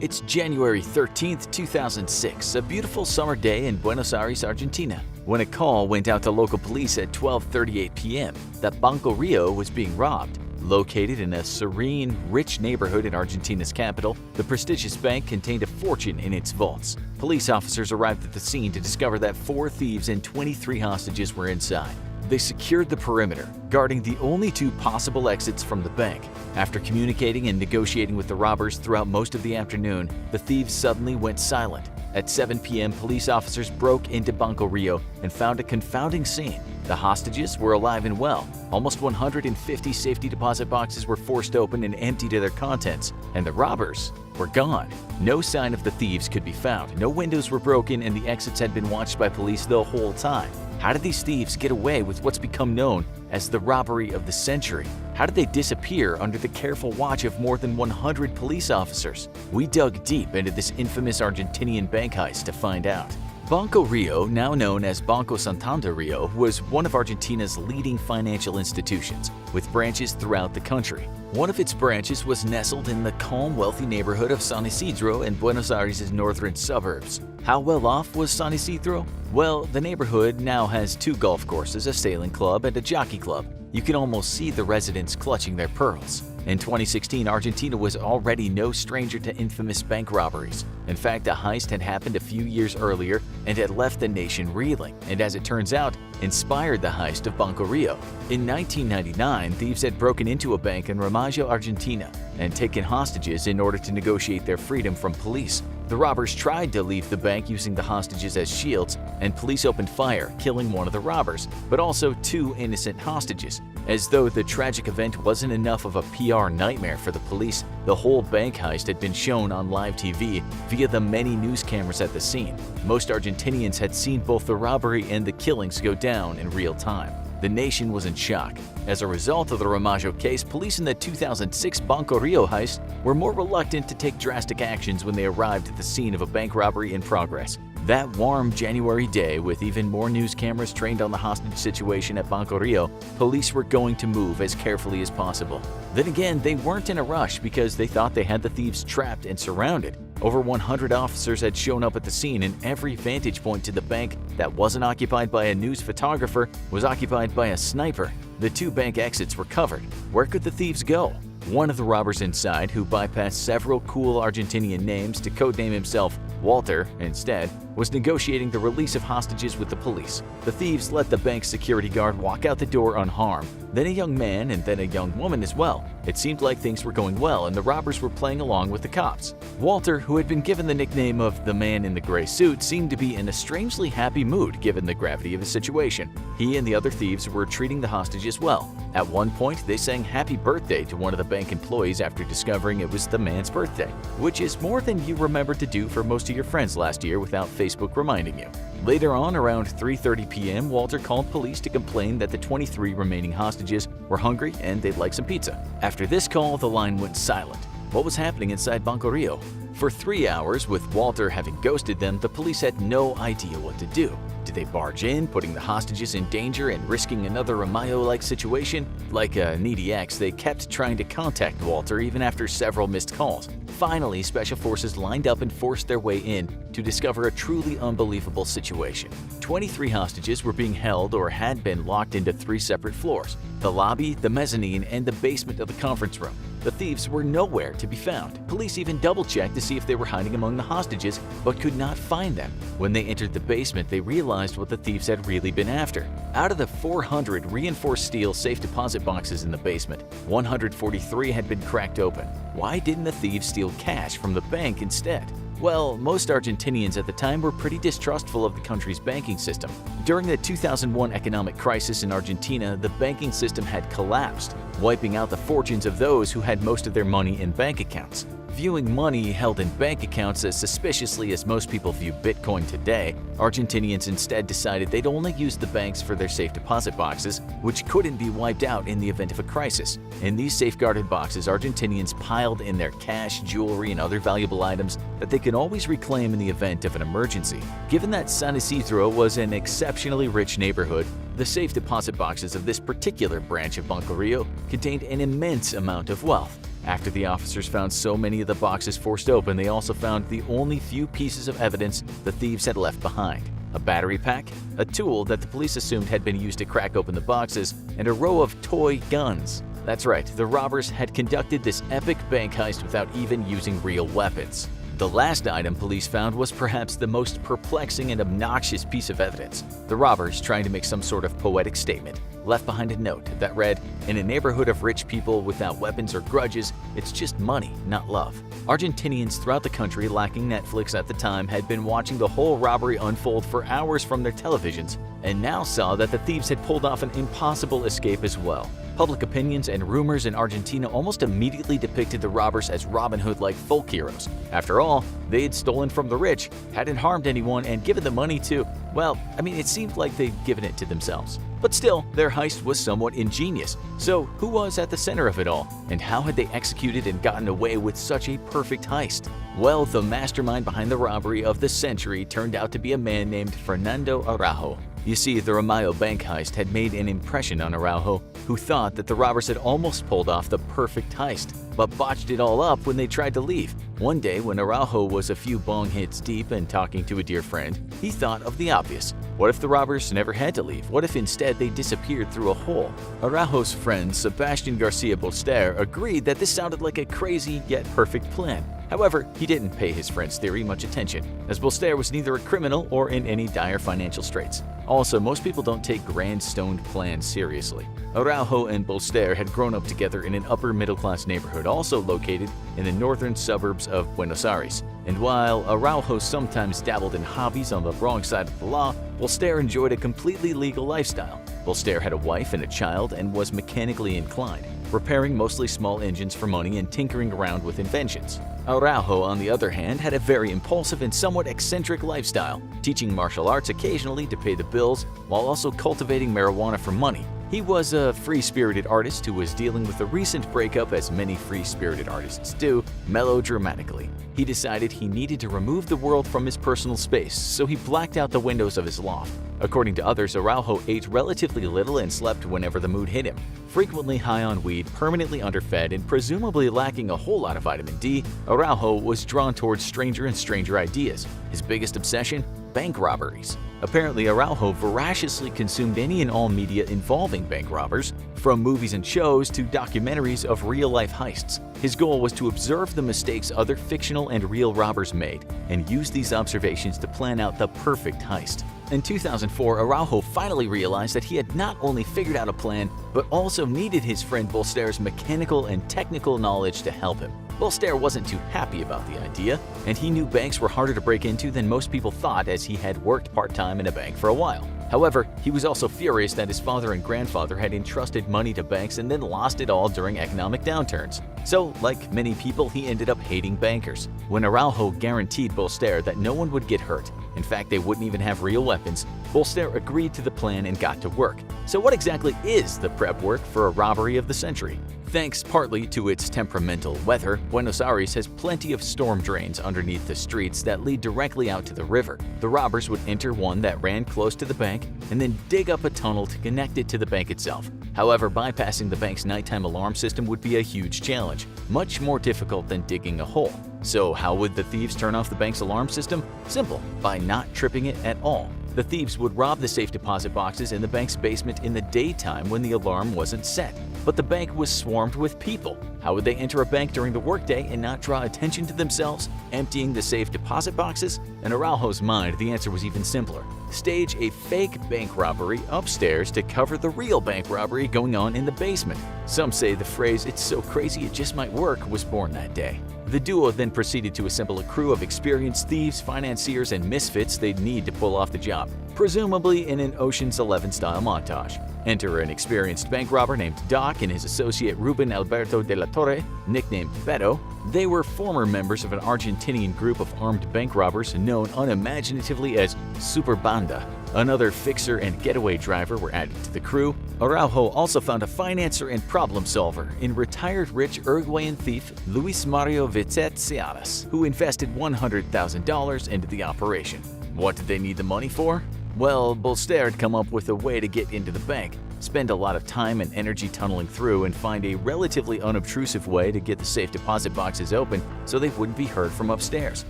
It's January 13th, 2006, a beautiful summer day in Buenos Aires, Argentina, when a call went out to local police at 12:38 p.m. that Banco Rio was being robbed. Located in a serene, rich neighborhood in Argentina's capital, the prestigious bank contained a fortune in its vaults. Police officers arrived at the scene to discover that 4 thieves and 23 hostages were inside. They secured the perimeter, guarding the only 2 possible exits from the bank. After communicating and negotiating with the robbers throughout most of the afternoon, the thieves suddenly went silent. At 7 p.m., police officers broke into Banco Rio and found a confounding scene. The hostages were alive and well. Almost 150 safety deposit boxes were forced open and emptied of their contents, and the robbers were gone. No sign of the thieves could be found. No windows were broken, and the exits had been watched by police the whole time. How did these thieves get away with what's become known as the robbery of the century? How did they disappear under the careful watch of more than 100 police officers? We dug deep into this infamous Argentinian bank heist to find out. Banco Rio, now known as Banco Santander Rio, was one of Argentina's leading financial institutions, with branches throughout the country. One of its branches was nestled in the calm, wealthy neighborhood of San Isidro in Buenos Aires' northern suburbs. How well off was San Isidro? Well, the neighborhood now has 2 golf courses, a sailing club, and a jockey club. You can almost see the residents clutching their pearls. In 2016, Argentina was already no stranger to infamous bank robberies. In fact, a heist had happened a few years earlier and had left the nation reeling, and as it turns out, inspired the heist of Banco Rio. In 1999, thieves had broken into a bank in Romaggio, Argentina, and taken hostages in order to negotiate their freedom from police. The robbers tried to leave the bank using the hostages as shields, and police opened fire, killing one of the robbers, but also 2 innocent hostages. As though the tragic event wasn't enough of a PR nightmare for the police, the whole bank heist had been shown on live TV via the many news cameras at the scene. Most Argentinians had seen both the robbery and the killings go down in real time. The nation was in shock. As a result of the Romaggio case, police in the 2006 Banco Rio heist were more reluctant to take drastic actions when they arrived at the scene of a bank robbery in progress. That warm January day, with even more news cameras trained on the hostage situation at Banco Rio, police were going to move as carefully as possible. Then again, they weren't in a rush because they thought they had the thieves trapped and surrounded. Over 100 officers had shown up at the scene, and every vantage point to the bank that wasn't occupied by a news photographer was occupied by a sniper. The 2 bank exits were covered. Where could the thieves go? One of the robbers inside, who bypassed several cool Argentinian names to codename himself Walter instead, was negotiating the release of hostages with the police. The thieves let the bank's security guard walk out the door unharmed, then a young man and then a young woman as well. It seemed like things were going well and the robbers were playing along with the cops. Walter, who had been given the nickname of the man in the gray suit, seemed to be in a strangely happy mood given the gravity of the situation. He and the other thieves were treating the hostages well. At one point, they sang happy birthday to one of the bank employees after discovering it was the man's birthday, which is more than you remembered to do for most of your friends last year without Facebook reminding you. Later on, around 3:30 p.m., Walter called police to complain that the 23 remaining hostages were hungry and they'd like some pizza. After this call, the line went silent. What was happening inside Banco Rio? For 3 hours, with Walter having ghosted them, the police had no idea what to do. Did they barge in, putting the hostages in danger and risking another Romaggio-like situation? Like a needy ex, they kept trying to contact Walter even after several missed calls. Finally, special forces lined up and forced their way in to discover a truly unbelievable situation. 23 hostages were being held or had been locked into 3 separate floors: the lobby, the mezzanine, and the basement of the conference room. The thieves were nowhere to be found. Police even double-checked to see if they were hiding among the hostages, but could not find them. When they entered the basement, they realized what the thieves had really been after. Out of the 400 reinforced steel safe deposit boxes in the basement, 143 had been cracked open. Why didn't the thieves steal cash from the bank instead? Well, most Argentinians at the time were pretty distrustful of the country's banking system. During the 2001 economic crisis in Argentina, the banking system had collapsed, wiping out the fortunes of those who had most of their money in bank accounts. Viewing money held in bank accounts as suspiciously as most people view Bitcoin today, Argentinians instead decided they'd only use the banks for their safe deposit boxes, which couldn't be wiped out in the event of a crisis. In these safeguarded boxes, Argentinians piled in their cash, jewelry, and other valuable items that they could always reclaim in the event of an emergency. Given that San Isidro was an exceptionally rich neighborhood, the safe deposit boxes of this particular branch of Banco Rio contained an immense amount of wealth. After the officers found so many of the boxes forced open, they also found the only few pieces of evidence the thieves had left behind: a battery pack, a tool that the police assumed had been used to crack open the boxes, and a row of toy guns. That's right, the robbers had conducted this epic bank heist without even using real weapons. The last item police found was perhaps the most perplexing and obnoxious piece of evidence. The robbers, trying to make some sort of poetic statement, left behind a note that read, "In a neighborhood of rich people without weapons or grudges, it's just money, not love." Argentinians throughout the country lacking Netflix at the time had been watching the whole robbery unfold for hours from their televisions, and now saw that the thieves had pulled off an impossible escape as well. Public opinions and rumors in Argentina almost immediately depicted the robbers as Robin Hood-like folk heroes. After all, they had stolen from the rich, hadn't harmed anyone, and given the money to, well, it seemed like they'd given it to themselves. But still, their heist was somewhat ingenious. So who was at the center of it all? And how had they executed and gotten away with such a perfect heist? Well, the mastermind behind the robbery of the century turned out to be a man named Fernando Araujo. You see, the Ramayo bank heist had made an impression on Araujo, who thought that the robbers had almost pulled off the perfect heist, but botched it all up when they tried to leave. One day, when Araujo was a few bong hits deep and talking to a dear friend, he thought of the obvious. What if the robbers never had to leave? What if instead they disappeared through a hole? Araujo's friend, Sebastian Garcia Bolster, agreed that this sounded like a crazy yet perfect plan. However, he didn't pay his friend's theory much attention, as Bolster was neither a criminal or in any dire financial straits. Also, most people don't take grand stoned plans seriously. Araujo and Bolster had grown up together in an upper-middle-class neighborhood also located in the northern suburbs of Buenos Aires. And while Araujo sometimes dabbled in hobbies on the wrong side of the law, Bolster enjoyed a completely legal lifestyle. Bolster had a wife and a child and was mechanically inclined, repairing mostly small engines for money and tinkering around with inventions. Araujo, on the other hand, had a very impulsive and somewhat eccentric lifestyle, teaching martial arts occasionally to pay the bills while also cultivating marijuana for money. He was a free-spirited artist who was dealing with a recent breakup, as many free-spirited artists do, melodramatically. He decided he needed to remove the world from his personal space, so he blacked out the windows of his loft. According to others, Araujo ate relatively little and slept whenever the mood hit him. Frequently high on weed, permanently underfed, and presumably lacking a whole lot of vitamin D, Araujo was drawn towards stranger and stranger ideas. His biggest obsession? Bank robberies. Apparently, Araujo voraciously consumed any and all media involving bank robbers, from movies and shows to documentaries of real-life heists. His goal was to observe the mistakes other fictional and real robbers made, and use these observations to plan out the perfect heist. In 2004, Araujo finally realized that he had not only figured out a plan, but also needed his friend Bolster's mechanical and technical knowledge to help him. Bolster wasn't too happy about the idea, and he knew banks were harder to break into than most people thought, as he had worked part-time in a bank for a while. However, he was also furious that his father and grandfather had entrusted money to banks and then lost it all during economic downturns. So, like many people, he ended up hating bankers. When Araujo guaranteed Bolster that no one would get hurt, in fact they wouldn't even have real weapons, Bolster agreed to the plan and got to work. So what exactly is the prep work for a robbery of the century? Thanks partly to its temperamental weather, Buenos Aires has plenty of storm drains underneath the streets that lead directly out to the river. The robbers would enter one that ran close to the bank and then dig up a tunnel to connect it to the bank itself. However, bypassing the bank's nighttime alarm system would be a huge challenge, much more difficult than digging a hole. So how would the thieves turn off the bank's alarm system? Simple, by not tripping it at all. The thieves would rob the safe deposit boxes in the bank's basement in the daytime when the alarm wasn't set. But the bank was swarmed with people. How would they enter a bank during the workday and not draw attention to themselves, emptying the safe deposit boxes? In Araujo's mind, the answer was even simpler. Stage a fake bank robbery upstairs to cover the real bank robbery going on in the basement. Some say the phrase, "it's so crazy it just might work," was born that day. The duo then proceeded to assemble a crew of experienced thieves, financiers, and misfits they'd need to pull off the job, presumably in an Ocean's 11-style montage. Enter an experienced bank robber named Doc and his associate Ruben Alberto de la Torre, nicknamed Beto. They were former members of an Argentinian group of armed bank robbers known unimaginatively as Super Banda. Another fixer and getaway driver were added to the crew. Araujo also found a financer and problem solver in retired rich Uruguayan thief Luis Mario Vitet Searas, who invested $100,000 into the operation. What did they need the money for? Well, Bolster had come up with a way to get into the bank. spend a lot of time and energy tunneling through, and find a relatively unobtrusive way to get the safe deposit boxes open so they wouldn't be heard from upstairs.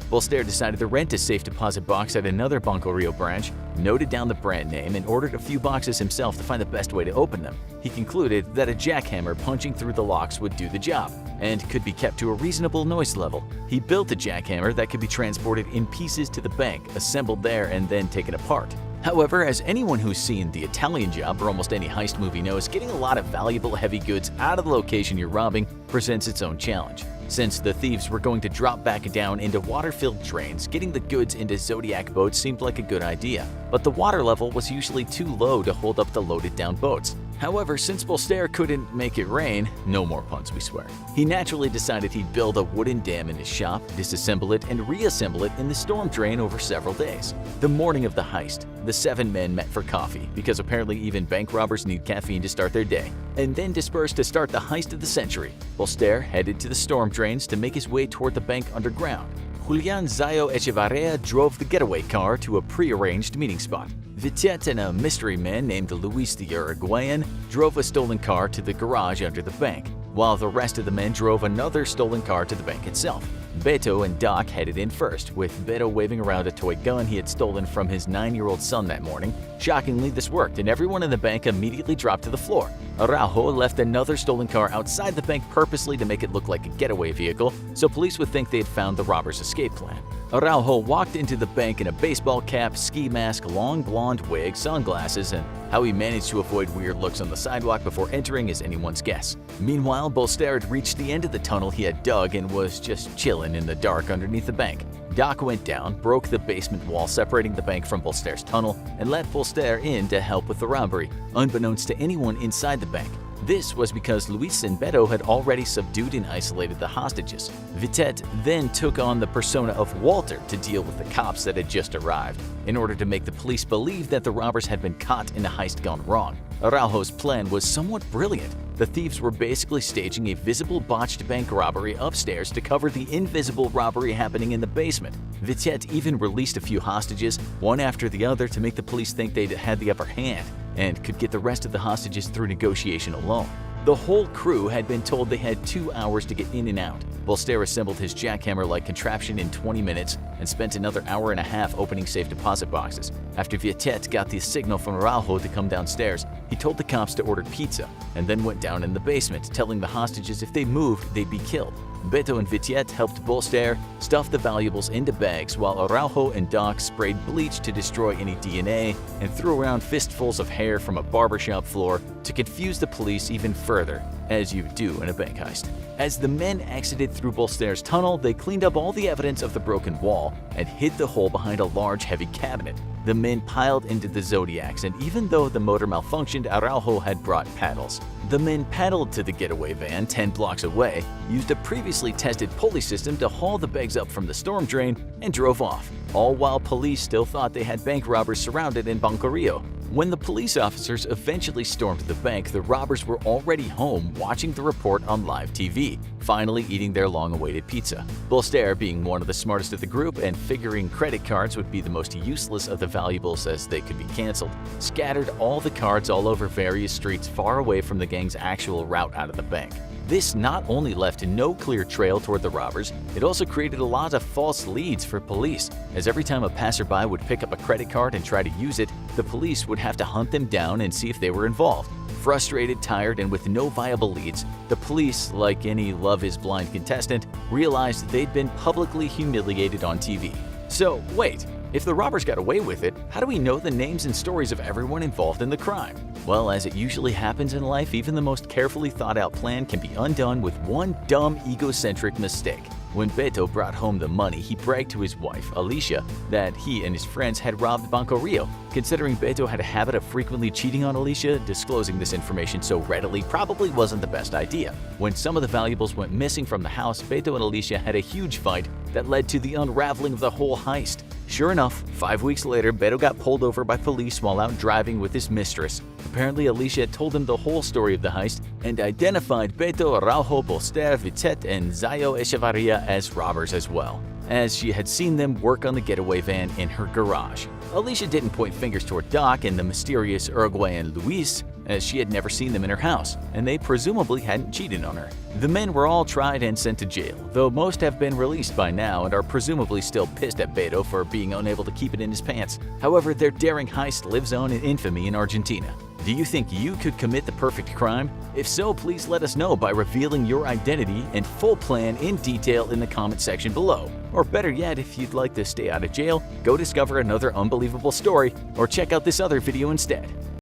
Bolster decided to rent a safe deposit box at another Banco Rio branch, noted down the brand name, and ordered a few boxes himself to find the best way to open them. He concluded that a jackhammer punching through the locks would do the job, and could be kept to a reasonable noise level. He built a jackhammer that could be transported in pieces to the bank, assembled there, and then taken apart. However, as anyone who's seen The Italian Job or almost any heist movie knows, getting a lot of valuable heavy goods out of the location you're robbing presents its own challenge. Since the thieves were going to drop back down into water-filled drains, getting the goods into Zodiac boats seemed like a good idea, but the water level was usually too low to hold up the loaded-down boats. However, since Bolster couldn't make it rain, no more puns we swear, he naturally decided he'd build a wooden dam in his shop, disassemble it, and reassemble it in the storm drain over several days. The morning of the heist, the 7 men met for coffee, because apparently even bank robbers need caffeine to start their day, and then dispersed to start the heist of the century. Bolster headed to the storm drains to make his way toward the bank underground. Julian Zayo Echevarria drove the getaway car to a pre-arranged meeting spot. Vitet and a mystery man named Luis the Uruguayan drove a stolen car to the garage under the bank, while the rest of the men drove another stolen car to the bank itself. Beto and Doc headed in first, with Beto waving around a toy gun he had stolen from his 9-year-old son that morning. Shockingly, this worked, and everyone in the bank immediately dropped to the floor. Araujo left another stolen car outside the bank purposely to make it look like a getaway vehicle, so police would think they had found the robbers' escape plan. Araujo walked into the bank in a baseball cap, ski mask, long blonde wig, sunglasses, and how he managed to avoid weird looks on the sidewalk before entering is anyone's guess. Meanwhile, Bolster had reached the end of the tunnel he had dug and was just chilling in the dark underneath the bank. Doc went down, broke the basement wall separating the bank from Bolster's tunnel, and let Bolster in to help with the robbery, unbeknownst to anyone inside the bank. This was because Luis and Beto had already subdued and isolated the hostages. Vitet then took on the persona of Walter to deal with the cops that had just arrived, in order to make the police believe that the robbers had been caught in a heist gone wrong. Araujo's plan was somewhat brilliant. The thieves were basically staging a visible botched bank robbery upstairs to cover the invisible robbery happening in the basement. Vitet even released a few hostages, one after the other, to make the police think they'd had the upper hand and could get the rest of the hostages through negotiation alone. The whole crew had been told they had 2 hours to get in and out. Bolster assembled his jackhammer-like contraption in 20 minutes and spent another hour and a half opening safe deposit boxes. After Vitet got the signal from Araujo to come downstairs, he told the cops to order pizza and then went down in the basement, telling the hostages if they moved, they'd be killed. Beto and Vitet helped Bolster stuff the valuables into bags, while Araujo and Doc sprayed bleach to destroy any DNA and threw around fistfuls of hair from a barbershop floor to confuse the police even further, as you do in a bank heist. As the men exited through Bolster's tunnel, they cleaned up all the evidence of the broken wall and hid the hole behind a large, heavy cabinet. The men piled into the Zodiacs, and even though the motor malfunctioned, Araujo had brought paddles. The men paddled to the getaway van 10 blocks away, used a previously tested pulley system to haul the bags up from the storm drain, and drove off, all while police still thought they had bank robbers surrounded in Banco Rio. When the police officers eventually stormed the bank, the robbers were already home watching the report on live TV, finally eating their long-awaited pizza. Bolster, being one of the smartest of the group and figuring credit cards would be the most useless of the valuables as they could be canceled, scattered all the cards all over various streets far away from the gang's actual route out of the bank. This not only left no clear trail toward the robbers, it also created a lot of false leads for police, as every time a passerby would pick up a credit card and try to use it, the police would have to hunt them down and see if they were involved. Frustrated, tired, and with no viable leads, the police, like any Love is Blind contestant, realized they'd been publicly humiliated on TV. So wait, if the robbers got away with it, how do we know the names and stories of everyone involved in the crime? Well, as it usually happens in life, even the most carefully thought-out plan can be undone with one dumb, egocentric mistake. When Beto brought home the money, he bragged to his wife, Alicia, that he and his friends had robbed Banco Rio. Considering Beto had a habit of frequently cheating on Alicia, disclosing this information so readily probably wasn't the best idea. When some of the valuables went missing from the house, Beto and Alicia had a huge fight that led to the unraveling of the whole heist. Sure enough, 5 weeks later, Beto got pulled over by police while out driving with his mistress. Apparently, Alicia had told him the whole story of the heist and identified Beto, Araujo, Bolster, Vitet, and Zayo Echevarria as robbers as well, as she had seen them work on the getaway van in her garage. Alicia didn't point fingers toward Doc and the mysterious Uruguayan Luis, as she had never seen them in her house, and they presumably hadn't cheated on her. The men were all tried and sent to jail, though most have been released by now and are presumably still pissed at Beto for being unable to keep it in his pants. However, their daring heist lives on in infamy in Argentina. Do you think you could commit the perfect crime? If so, please let us know by revealing your identity and full plan in detail in the comment section below. Or better yet, if you'd like to stay out of jail, go discover another unbelievable story or check out this other video instead.